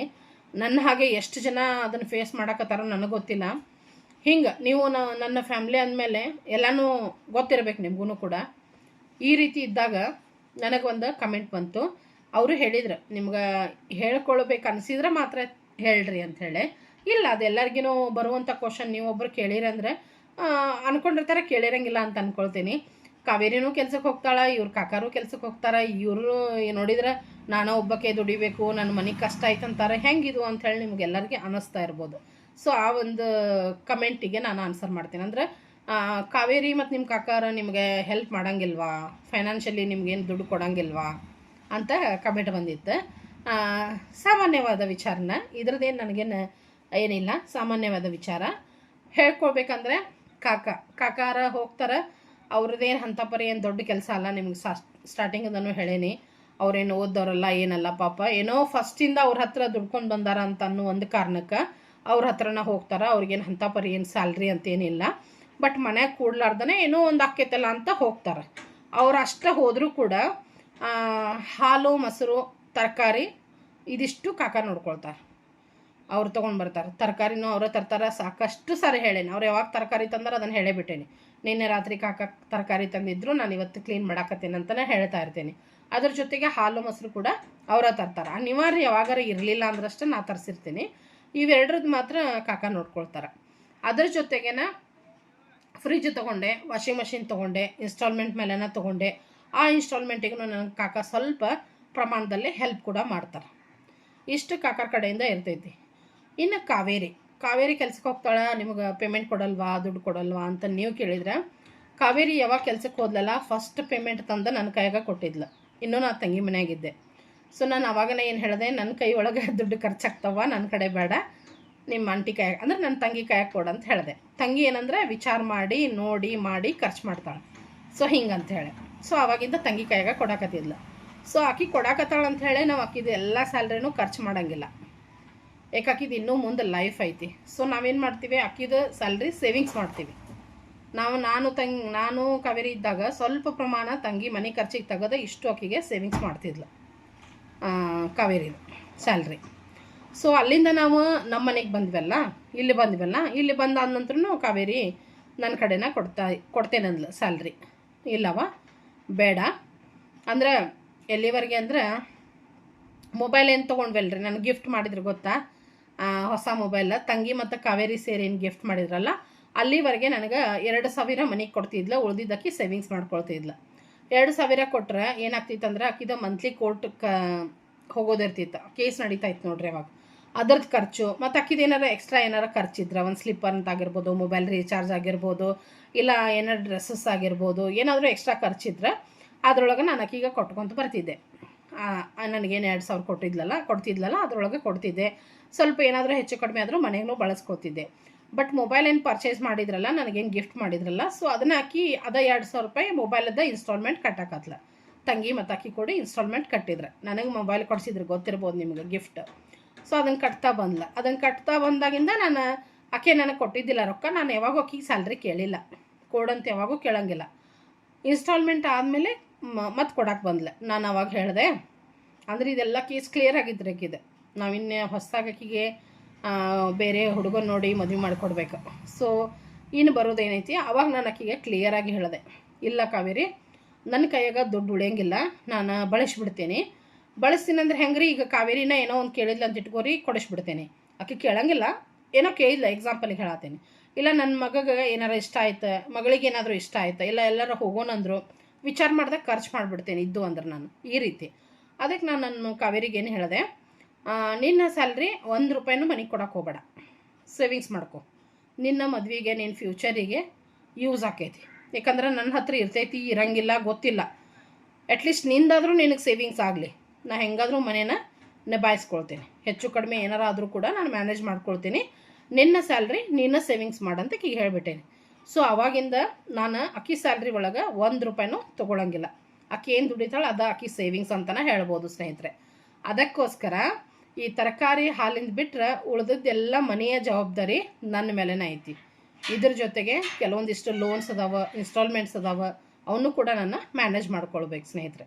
ನನ್ನ ಹಾಗೆ ಎಷ್ಟು ಜನ ಅದನ್ನು ಫೇಸ್ ಮಾಡಕತ್ತಾರೋ ನನಗೆ ಗೊತ್ತಿಲ್ಲ. ಹಿಂಗೆ ನೀವು ನನ್ನ ಫ್ಯಾಮ್ಲಿ ಅಂದಮೇಲೆ ಎಲ್ಲನೂ ಗೊತ್ತಿರಬೇಕು ನಿಮಗೂ ಕೂಡ. ಈ ರೀತಿ ಇದ್ದಾಗ ನನಗೊಂದು ಕಮೆಂಟ್ ಬಂತು. ಅವರು ಹೇಳಿದ್ರು, ನಿಮ್ಗೆ ಹೇಳ್ಕೊಳ್ಬೇಕು ಅನಿಸಿದ್ರೆ ಮಾತ್ರ ಹೇಳ್ರಿ ಅಂಥೇಳಿ. ಇಲ್ಲ, ಅದೆಲ್ಲರಿಗೂ ಬರುವಂಥ ಕ್ವಶನ್ ನೀವೊಬ್ಬರು ಕೇಳಿರಂದ್ರೆ ಅಂದ್ಕೊಂಡಿರ್ತಾರೆ, ಕೇಳಿರಂಗಿಲ್ಲ ಅಂತ ಅಂದ್ಕೊಳ್ತೀನಿ. ಕಾವೇರಿನೂ ಕೆಲ್ಸಕ್ಕೆ ಹೋಗ್ತಾಳೆ, ಇವ್ರ ಕಾಕಾರು ಕೆಲ್ಸಕ್ಕೆ ಹೋಗ್ತಾರೆ. ಇವರು ನೋಡಿದ್ರೆ ನಾನು ಒಬ್ಬಕ್ಕೆ ದುಡಿಬೇಕು, ನನ್ನ ಮನೆಗೆ ಕಷ್ಟ ಆಯ್ತಂತಾರೆ, ಹೆಂಗಿದು ಅಂಥೇಳಿ ನಿಮ್ಗೆಲ್ಲರಿಗೆ ಅನ್ನಿಸ್ತಾ ಇರ್ಬೋದು. ಸೊ ಆ ಒಂದು ಕಮೆಂಟಿಗೆ ನಾನು ಆನ್ಸರ್ ಮಾಡ್ತೀನಿ. ಅಂದರೆ ಕಾವೇರಿ ಮತ್ತು ನಿಮ್ಮ ಕಾಕಾರ ನಿಮಗೆ ಹೆಲ್ಪ್ ಮಾಡೋಂಗಿಲ್ವಾ, ಫೈನಾನ್ಷಿಯಲಿ ನಿಮ್ಗೇನು ದುಡ್ಡು ಕೊಡೋಂಗಿಲ್ವಾ ಅಂತ ಕಮೆಂಟ್ ಬಂದಿತ್ತು. ಸಾಮಾನ್ಯವಾದ ವಿಚಾರನ, ಇದ್ರದ್ದೇನು ನನಗೇನು ಏನಿಲ್ಲ, ಸಾಮಾನ್ಯವಾದ ವಿಚಾರ. ಹೇಳ್ಕೊಳ್ಬೇಕಂದ್ರೆ ಕಾಕಾರ ಹೋಗ್ತಾರೆ, ಅವ್ರದ್ದೇನು ಅಂಥ ಪರಿ ಏನು ದೊಡ್ಡ ಕೆಲಸ ಅಲ್ಲ. ನಿಮ್ಗೆ ಸ್ಟಾರ್ಟಿಂಗದನ್ನು ಹೇಳೀನಿ, ಅವ್ರೇನು ಓದೋರಲ್ಲ ಏನಲ್ಲ, ಪಾಪ ಏನೋ ಫಸ್ಟಿಂದ ಅವ್ರ ಹತ್ರ ದುಡ್ಕೊಂಡು ಬಂದಾರ ಅಂತ ಅನ್ನೋ ಒಂದು ಕಾರಣಕ್ಕೆ ಅವ್ರ ಹತ್ರನ ಹೋಗ್ತಾರೆ. ಅವ್ರಿಗೇನು ಅಂಥ ಪರಿ ಏನು ಸ್ಯಾಲ್ರಿ ಅಂತೇನಿಲ್ಲ, ಬಟ್ ಮನ್ಯಾಗ ಕೂಡ್ಲಾರ್ದೇ ಏನೋ ಒಂದು ಆಕ್ಕೈತಲ್ಲ ಅಂತ ಹೋಗ್ತಾರೆ. ಅವ್ರು ಅಷ್ಟೇ ಹೋದರೂ ಕೂಡ ಹಾಲು ಮೊಸರು ತರಕಾರಿ ಇದಿಷ್ಟು ಕಾಕ ನೋಡ್ಕೊಳ್ತಾರೆ. ಅವ್ರು ತೊಗೊಂಡು ಬರ್ತಾರೆ. ತರಕಾರಿನೂ ಅವರೇ ತರ್ತಾರೆ. ಸಾಕಷ್ಟು ಸಾರಿ ಹೇಳೇನಿ, ಅವ್ರು ಯಾವಾಗ ತರಕಾರಿ ತಂದ್ರೆ ಅದನ್ನು ಹೇಳೇ ಬಿಟ್ಟೇನಿ. ನಿನ್ನೆ ರಾತ್ರಿ ಕಾಕ ತರಕಾರಿ ತಂದಿದ್ರು, ನಾನು ಇವತ್ತು ಕ್ಲೀನ್ ಮಾಡಾಕತ್ತೇನೆ ಅಂತಲೇ ಹೇಳ್ತಾ ಇರ್ತೀನಿ. ಅದ್ರ ಜೊತೆಗೆ ಹಾಲು ಮೊಸರು ಕೂಡ ಅವರ ತರ್ತಾರೆ. ಅನಿವಾರ್ಯ ಯಾವಾಗಾರ ಇರಲಿಲ್ಲ ಅಂದ್ರಷ್ಟೇ ನಾ ತರಿಸಿರ್ತೀನಿ. ಇವೆರಡ್ರದ್ದು ಮಾತ್ರ ಕಾಕ ನೋಡ್ಕೊಳ್ತಾರೆ. ಅದ್ರ ಜೊತೆಗೇನ ಫ್ರಿಜ್ ತೊಗೊಂಡೆ, ವಾಷಿಂಗ್ ಮಷಿನ್ ತೊಗೊಂಡೆ, ಇನ್ಸ್ಟಾಲ್ಮೆಂಟ್ ಮೇಲೆನ ತೊಗೊಂಡೆ. ಆ ಇನ್ಸ್ಟಾಲ್ಮೆಂಟಿಗೂ ನನಗೆ ಕಾಕ ಸ್ವಲ್ಪ ಪ್ರಮಾಣದಲ್ಲಿ ಹೆಲ್ಪ್ ಕೂಡ ಮಾಡ್ತಾರೆ. ಇಷ್ಟು ಕಾಕರ ಕಡೆಯಿಂದ ಇರ್ತೈತಿ. ಇನ್ನು ಕಾವೇರಿ ಕೆಲ್ಸಕ್ಕೆ ಹೋಗ್ತಾಳೆ, ನಿಮಗೆ ಪೇಮೆಂಟ್ ಕೊಡಲ್ವಾ, ದುಡ್ಡು ಕೊಡಲ್ವಾ ಅಂತ ನೀವು ಕೇಳಿದ್ರೆ, ಕಾವೇರಿ ಯಾವಾಗ ಕೆಲ್ಸಕ್ಕೆ ಹೋದ್ಲಲ್ಲ, ಫಸ್ಟ್ ಪೇಮೆಂಟ್ ತಂದು ನನ್ನ ಕೈಯಾಗ ಕೊಟ್ಟಿದ್ಲು. ಇನ್ನೂ ನಾನು ತಂಗಿ ಮನೆಯಾಗಿದ್ದೆ. ಸೊ ನಾನು ಅವಾಗನೇ ಏನು ಹೇಳಿದೆ, ನನ್ನ ಕೈ ಒಳಗೆ ದುಡ್ಡು ಖರ್ಚಾಗ್ತವ, ನನ್ನ ಕಡೆ ಬೇಡ, ನಿಮ್ಮ ಆಂಟಿ ಕೈಯಾಗ ಅಂದರೆ ನನ್ನ ತಂಗಿ ಕೈಯಾಗ ಕೊಡು ಅಂತ ಹೇಳಿದೆ. ತಂಗಿ ಏನಂದರೆ ವಿಚಾರ ಮಾಡಿ ನೋಡಿ ಮಾಡಿ ಖರ್ಚು ಮಾಡ್ತಾಳೆ. ಸೊ ಹಿಂಗಂತ ಹೇಳಿ, ಸೊ ಅವಾಗಿಂದ ತಂಗಿ ಕೈಯಾಗ ಕೊಡಾಕತ್ತಿದ್ಲು. ಸೊ ಆಕಿ ಕೊಡಾಕತ್ತಾಳೆ ಅಂತ ಹೇಳಿ ನಾವು ಆಕಿದು ಎಲ್ಲ ಸ್ಯಾಲ್ರಿನೂ ಖರ್ಚು ಮಾಡೋಂಗಿಲ್ಲ. ಯಾಕೆ ಆಕಿದು ಇನ್ನೂ ಮುಂದೆ ಲೈಫ್ ಐತಿ. ಸೊ ನಾವೇನು ಮಾಡ್ತೀವಿ, ಆಕಿದು ಸ್ಯಾಲ್ರಿ ಸೇವಿಂಗ್ಸ್ ಮಾಡ್ತೀವಿ. ನಾನು ಕಾವೇರಿ ಇದ್ದಾಗ ಸ್ವಲ್ಪ ಪ್ರಮಾಣ ತಂಗಿ ಮನೆ ಖರ್ಚಿಗೆ ತೆಗೆದು ಇಷ್ಟು ಆಕಿಗೆ ಸೇವಿಂಗ್ಸ್ ಮಾಡ್ತಿದ್ಲು ಕಾವೇರಿದು ಸ್ಯಾಲ್ರಿ. ಸೊ ಅಲ್ಲಿಂದ ನಾವು ನಮ್ಮ ಮನೆಗೆ ಇಲ್ಲಿ ಬಂದಾದ ನಂತರನೂ ಕಾವೇರಿ ನನ್ನ ಕಡೆನ ಕೊಡ್ತೇನೆ ಅಂದ್ಲು ಸ್ಯಾಲ್ರಿ. ಇಲ್ಲವ ಬೇಡ ಅಂದರೆ ಎಲ್ಲಿವರೆಗೆ ಅಂದ್ರೆ ಮೊಬೈಲ್ ಏನು ತೊಗೊಂಡ್ವಲ್ರಿ, ನನಗೆ ಗಿಫ್ಟ್ ಮಾಡಿದ್ರು ಗೊತ್ತಾ, ಹೊಸ ಮೊಬೈಲ್ ತಂಗಿ ಮತ್ತು ಕಾವೇರಿ ಸೇರಿ ಏನು ಗಿಫ್ಟ್ ಮಾಡಿದ್ರಲ್ಲ, ಅಲ್ಲಿವರೆಗೆ ನನಗೆ 2,000 ಮನೆಗೆ ಕೊಡ್ತಿದ್ಲು, ಉಳ್ದಿದ್ದಕ್ಕೆ ಸೇವಿಂಗ್ಸ್ ಮಾಡ್ಕೊಳ್ತಿದ್ಲು. 2,000 ಕೊಟ್ಟರೆ ಏನಾಗ್ತಿತ್ತಂದ್ರೆ ಆಕಿದ ಮಂತ್ಲಿ ಕೋರ್ಟ್ ಹೋಗೋದಿರ್ತಿತ್ತು, ಕೇಸ್ ನಡೀತಾ ಇತ್ತು ನೋಡ್ರಿ ಅವಾಗ. ಅದ್ರದ್ದು ಖರ್ಚು ಮತ್ತು ಆಕಿದು ಎಕ್ಸ್ಟ್ರಾ ಏನಾರು ಖರ್ಚಿದ್ರೆ, ಒಂದು ಸ್ಲಿಪ್ಪರ್ ಅಂತ ಆಗಿರ್ಬೋದು, ಮೊಬೈಲ್ ರೀಚಾರ್ಜ್ ಆಗಿರ್ಬೋದು, ಇಲ್ಲ ಏನಾರು ಡ್ರೆಸ್ಸಸ್ ಆಗಿರ್ಬೋದು, ಏನಾದರೂ ಎಕ್ಸ್ಟ್ರಾ ಖರ್ಚಿದ್ರೆ ಅದರೊಳಗೆ ನಾನು ಆಕಿಗೆ ಕೊಟ್ಕೊತ ಬರ್ತಿದ್ದೆ. ನನಗೇನು 2,000 ಕೊಡ್ತಿದ್ಲಲ್ಲ ಅದರೊಳಗೆ ಕೊಡ್ತಿದ್ದೆ. ಸ್ವಲ್ಪ ಏನಾದರೂ ಹೆಚ್ಚು ಕಡಿಮೆ ಆದರೂ ಮನೆಗೂ ಬಳಸ್ಕೊತಿದ್ದೆ. ಬಟ್ ಮೊಬೈಲ್ ಏನು ಪರ್ಚೇಸ್ ಮಾಡಿದ್ರಲ್ಲ, ನನಗೇನು ಗಿಫ್ಟ್ ಮಾಡಿದ್ರಲ್ಲ, ಸೊ ಅದನ್ನು ಹಾಕಿ ಅದ 2,000 ರೂಪಾಯಿ ಮೊಬೈಲದ ಇನ್ಸ್ಟಾಲ್ಮೆಂಟ್ ಕಟ್ಟಾಕತ್ಲ. ತಂಗಿ ಮತ್ತು ಅಕ್ಕಿ ಕೊಡಿ ಇನ್ಸ್ಟಾಲ್ಮೆಂಟ್ ಕಟ್ಟಿದ್ರೆ, ನನಗೆ ಮೊಬೈಲ್ ಕೊಡಿಸಿದ್ರು ಗೊತ್ತಿರ್ಬೋದು ನಿಮಗೆ ಗಿಫ್ಟ್. ಸೊ ಅದನ್ನು ಕಟ್ತಾ ಬಂದಾಗಿಂದ ಆಕೆ ನನಗೆ ಕೊಟ್ಟಿದ್ದಿಲ್ಲ ರೊಕ್ಕ. ನಾನು ಯಾವಾಗೂ ಆಕಿಗೆ ಸ್ಯಾಲ್ರಿ ಕೇಳಿಲ್ಲ, ಕೊಡಂತ ಯಾವಾಗೂ ಕೇಳೋಂಗಿಲ್ಲ. ಇನ್ಸ್ಟಾಲ್ಮೆಂಟ್ ಆದಮೇಲೆ ಮತ್ತೆ ಕೊಡಕ್ಕೆ ಬಂದ್ಲೆ. ನಾನು ಅವಾಗ ಹೇಳಿದೆ, ಅಂದರೆ ಇದೆಲ್ಲ ಕೇಸ್ ಕ್ಲಿಯರ್ ಆಗಿದ್ರೆ ಆಕಿದೆ, ನಾವಿನ್ನೇ ಹೊಸದಾಗಿ ಆಕಿಗೆ ಬೇರೆ ಹುಡುಗನ ನೋಡಿ ಮದುವೆ ಮಾಡಿಕೊಡ್ಬೇಕು. ಸೊ ಇನ್ನು ಬರೋದೇನೈತಿ, ಅವಾಗ ನಾನು ಆಕಿಗೆ ಕ್ಲಿಯರಾಗಿ ಹೇಳಿದೆ, ಇಲ್ಲ ಕಾವೇರಿ, ನನ್ನ ಕೈಯಾಗ ದುಡ್ಡು ಉಳಿಯಂಗಿಲ್ಲ, ನಾನು ಬಳಸ್ತೀನಿ ಅಂದ್ರೆ ಹೆಂಗ್ರಿ, ಈಗ ಕಾವೇರಿನ ಏನೋ ಒಂದು ಕೇಳಿಲ್ಲ ಅಂತ ಇಟ್ಕೋರಿ, ಕೊಡಿಸ್ಬಿಡ್ತೇನೆ. ಆಕೆ ಕೇಳಂಗಿಲ್ಲ, ಏನೋ ಕೇಳಿಲ್ಲ, ಎಕ್ಸಾಂಪಲಿಗೆ ಹೇಳತ್ತೇನೆ. ಇಲ್ಲ ನನ್ನ ಮಗಗೆ ಏನಾರು ಇಷ್ಟ ಆಯ್ತು, ಮಗಳಿಗೆ ಏನಾದರೂ ಇಷ್ಟ ಆಯ್ತು, ಇಲ್ಲ ಎಲ್ಲರೂ ಹೋಗೋಣಂದ್ರು ವಿಚಾರ ಮಾಡಿದಾಗ ಖರ್ಚು ಮಾಡಿಬಿಡ್ತೇನೆ ಇದ್ದು ಅಂದ್ರೆ ನಾನು ಈ ರೀತಿ. ಅದಕ್ಕೆ ನಾನು ನನ್ನ ಕಾವೇರಿಗೆ ಏನು ಹೇಳಿದೆ, ನಿನ್ನ ಸ್ಯಾಲ್ರಿ 1 ರೂಪಾಯಿನೂ ಮನೆಗೆ ಕೊಡೋಕೆ ಹೋಗಬೇಡ, ಸೇವಿಂಗ್ಸ್ ಮಾಡ್ಕೊ, ನಿನ್ನ ಮದುವೆಗೆ ನಿನ್ನ ಫ್ಯೂಚರಿಗೆ ಯೂಸ್ ಆಕೈತಿ. ಯಾಕಂದ್ರೆ ನನ್ನ ಹತ್ರ ಇರ್ತೈತಿ ಇರಂಗಿಲ್ಲ ಗೊತ್ತಿಲ್ಲ, ಅಟ್ಲೀಸ್ಟ್ ನಿಂದಾದರೂ ನಿನಗೆ ಸೇವಿಂಗ್ಸ್ ಆಗಲಿ, ನಾನು ಹೆಂಗಾದರೂ ಮನೇನ ನಿಭಾಯಿಸ್ಕೊಳ್ತೀನಿ, ಹೆಚ್ಚು ಕಡಿಮೆ ಏನಾರ ಆದರೂ ಕೂಡ ನಾನು ಮ್ಯಾನೇಜ್ ಮಾಡ್ಕೊಳ್ತೀನಿ, ನಿನ್ನ ಸ್ಯಾಲ್ರಿ ನಿನ್ನ ಸೇವಿಂಗ್ಸ್ ಮಾಡಂತ ಈಗ ಹೇಳಿಬಿಟ್ಟೇನೆ. ಸೊ ಅವಾಗಿಂದ ನಾನು ಅಕ್ಕಿ ಸ್ಯಾಲ್ರಿ ಒಳಗೆ 1 ರೂಪಾಯಿನೂ ತೊಗೊಳಂಗಿಲ್ಲ. ಅಕ್ಕಿ ಏನು ದುಡಿತಾಳೆ ಅದು ಅಕ್ಕಿ ಸೇವಿಂಗ್ಸ್ ಅಂತಲೇ ಹೇಳ್ಬೋದು ಸ್ನೇಹಿತರೆ. ಅದಕ್ಕೋಸ್ಕರ ಈ ತರಕಾರಿ ಹಾಲಿಂದ ಬಿಟ್ಟರೆ ಉಳಿದದ್ದೆಲ್ಲ ಮನೆಯ ಜವಾಬ್ದಾರಿ ನನ್ನ ಮೇಲೆನೇ ಐತಿ. ಇದ್ರ ಜೊತೆಗೆ ಕೆಲವೊಂದಿಷ್ಟು ಲೋನ್ಸ್ ಅದಾವ, ಇನ್ಸ್ಟಾಲ್ಮೆಂಟ್ಸ್ ಅದಾವ, ಅವನ್ನೂ ಕೂಡ ನಾನು ಮ್ಯಾನೇಜ್ ಮಾಡ್ಕೊಳ್ಬೇಕು ಸ್ನೇಹಿತರೆ.